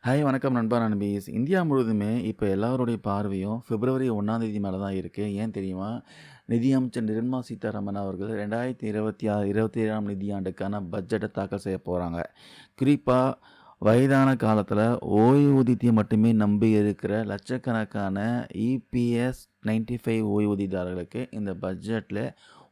Hi வணக்கம் நண்பா நண்பீஸ். India முழுவதுமே இப்போ எல்லாருடைய பார்வையும் பிப்ரவரி 1ஆம் தேதி மேல தான் இருக்கு. ஏன் தெரியுமா? நிதியமைச்சர் நிர்மலா சீதாராமன் அவர்கள் 2026, 27ஆம் நிதியாண்டுக்கான பட்ஜெட்டை தாக்கல் செய்ய போறாங்க. குறிப்பா வயதான காலத்துல ஓய்வூதியத்தை மட்டுமே நம்பி இருக்கிற லட்சக்கணக்கான இபிஎஸ் 95 ஓய்வூதியதாரர்களுக்கு இந்த பட்ஜெட்ல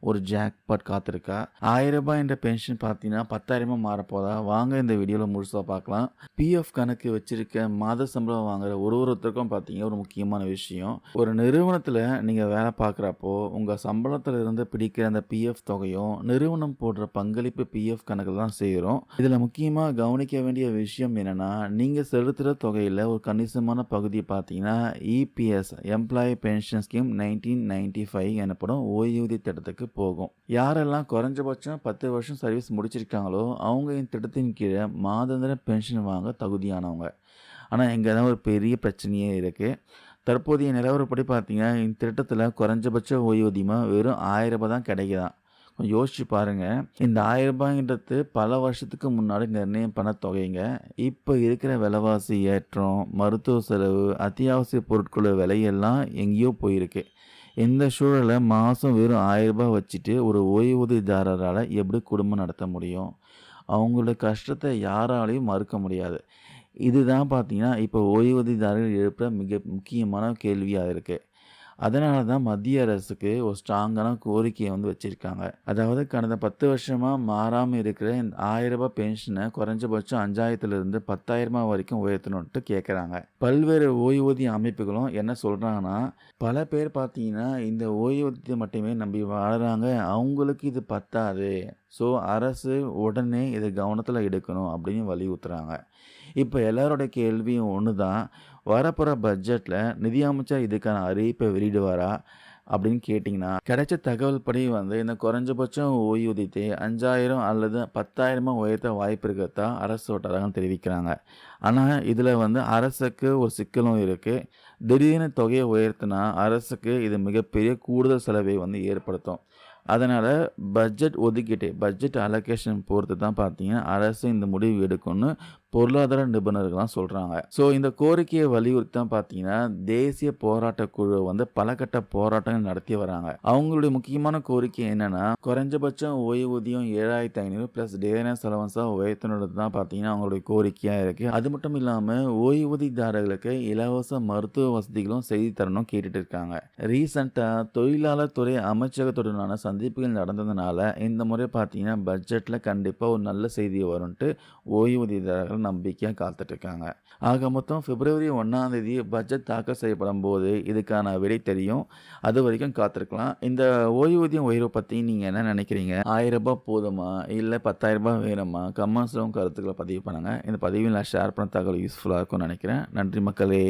ஒரு ஜாக்பாட் காத்திருக்கா. ரூ. 1000 என்ற பென்ஷன் பார்த்தீங்கன்னா 10,000 மாறப்போதா? வாங்க இந்த வீடியோவில் முழுசாக பார்க்கலாம். பிஎஃப் கணக்கு வச்சிருக்க மாத சம்பளம் வாங்குற ஒருத்தருக்கும் பார்த்தீங்கன்னா ஒரு முக்கியமான விஷயம். ஒரு நிறுவனத்தில் நீங்கள் வேலை பார்க்குறப்போ உங்கள் சம்பளத்தில் இருந்து பிடிக்கிற அந்த பிஎஃப் தொகையும் நிறுவனம் போடுற பங்களிப்பு பிஎஃப் கணக்கில் தான் சேரும். இதில் முக்கியமாக கவனிக்க வேண்டிய விஷயம் என்னென்னா, நீங்கள் செலுத்துகிற தொகையில் ஒரு கணிசமான பகுதியை பார்த்தீங்கன்னா இபிஎஸ் எம்ப்ளாயி பென்ஷன் ஸ்கீம் 1995 எனப்படும் ஓய்வூதிய திட்டத்துக்கு போகும். யாரெல்லாம் குறைஞ்சபட்சம் 10 வருஷம் சர்வீஸ் முடிச்சிருக்காங்களோ அவங்க இந்த திட்டத்தின் கீழே மாதாந்திர பென்ஷன் வாங்க தகுதியானவங்க. ஆனால் இங்கே தான் ஒரு பெரிய பிரச்சனையே இருக்குது. தற்போதைய நிலவரப்படி பார்த்தீங்கன்னா இந்த திட்டத்தில் குறைஞ்சபட்ச ஓய்வூதியமாக வெறும் ரூ. 1000 தான் கிடைக்குதான். கொஞ்சம் யோசிச்சு பாருங்கள். இந்த ரூ. 1000ன்றது பல வருஷத்துக்கு முன்னாடி நிர்ணயம் பண்ண தொகைங்க. இப்போ இருக்கிற விலைவாசி ஏற்றம், மருத்துவ செலவு, அத்தியாவசிய பொருட்களோட விலையெல்லாம் எங்கேயோ போயிருக்கு. இந்த சூழலில் மாதம் வெறும் ரூ. 1000 வச்சுட்டு ஒரு ஓய்வூதியதாரரால் எப்படி குடும்பம் நடத்த முடியும்? அவங்களோட கஷ்டத்தை யாராலையும் மறுக்க முடியாது. இதுதான் பார்த்தீங்கன்னா இப்போ ஓய்வூதியதாரர்கள் எழுப்புற மிக முக்கியமான கேள்வியாக இருக்குது. அதனால தான் மத்திய அரசுக்கு ஒரு ஸ்ட்ராங்கான கோரிக்கையை வச்சுருக்காங்க. அதாவது கடந்த 10 வருஷமாக மாறாமல் இருக்கிற இந்த ரூ. 1000 பென்ஷனை குறைஞ்சபட்சம் 5000லிருந்து 10,000 வரைக்கும் உயர்த்தணுன்ட்டு கேட்குறாங்க. பல்வேறு ஓய்வூதிய அமைப்புகளும் என்ன சொல்கிறாங்கன்னா, பல பேர் பார்த்தீங்கன்னா இந்த ஓய்வூதியத்தை மட்டுமே நம்பி வாழுறாங்க. அவங்களுக்கு இது பத்தாது. ஸோ அரசு உடனே இதை கவனத்தில் எடுக்கணும் அப்படின்னு வலியுறுத்துறாங்க. இப்போ எல்லாரோட கேள்வியும் ஒன்று தான். வரப்போகிற பட்ஜெட்டில் நிதியமைச்சர் இதுக்கான அறிவிப்பை வெளியிடுவாரா அப்படின்னு கேட்டிங்கன்னா, கிடைச்ச தகவல் படி இந்த குறைஞ்சபட்சம் ஓய்வூதியத்தை 5000 அல்லது 10,000 உயர்த்த வாய்ப்பு இருக்கிறதா அரசு வட்டாரங்கள் தெரிவிக்கிறாங்க. ஆனால் இதில் அரசுக்கு ஒரு சிக்கலும் இருக்குது. திடீர்னு தொகையை உயர்த்தினா அரசுக்கு இது மிகப்பெரிய கூடுதல் செலவை ஏற்படுத்தும். அதனால் பட்ஜெட் அலோகேஷன் பொறுத்து தான் பார்த்தீங்கன்னா அரசு இந்த முடிவு எடுக்கும்னு பொருளாதார நிபுணர்கள்லாம் சொல்கிறாங்க. ஸோ இந்த கோரிக்கையை வலியுறுத்தி தான் பார்த்தீங்கன்னா தேசிய போராட்ட குழு பல கட்ட போராட்டங்கள் நடத்தி வராங்க. அவங்களுடைய முக்கியமான கோரிக்கை என்னென்னா, குறைஞ்சபட்சம் ஓய்வூதியம் 7,500 ப்ளஸ் டேனஸ் அலவன்ஸாக உயர்த்தணுன்றது தான் பார்த்தீங்கன்னா அவங்களுடைய கோரிக்கையாக இருக்குது. அது மட்டும் இல்லாமல் ஓய்வூதியதாரர்களுக்கு இலவச மருத்துவ வசதிகளும் செய்து தரணும் கேட்டுட்டு இருக்காங்க. ரீசெண்டாக தொழிலாளர் துறை அமைச்சகத்துடனான சந்திப்புகள் நடந்ததுனால இந்த முறை பார்த்தீங்கன்னா பட்ஜெட்டில் கண்டிப்பாக ஒரு நல்ல செய்தி வரும்ன்ட்டு ஓய்வூதியதாரர்கள் நம்பிக்கையாக காத்துட்ருக்காங்க. ஆக மொத்தம் பிப்ரவரி 1ஆம் தேதி பட்ஜெட் தாக்கல் செய்யப்படும் போது இதுக்கான விடை தெரியும். அது வரைக்கும் காத்திருக்கலாம். இந்த ஓய்வூதியம் உயர்வை பற்றி நீங்கள் என்ன நினைக்கிறீங்க? ரூ. 1000 போதுமா இல்லை 10,000 வேணுமா? கமெண்ட்ஸில் கருத்துக்களை பதிவு பண்ணுங்கள். இந்த பதிவில் நான் ஷேர் பண்ண தகவல் யூஸ்ஃபுல்லாக இருக்கும்னு நினைக்கிறேன். நன்றி மக்களே.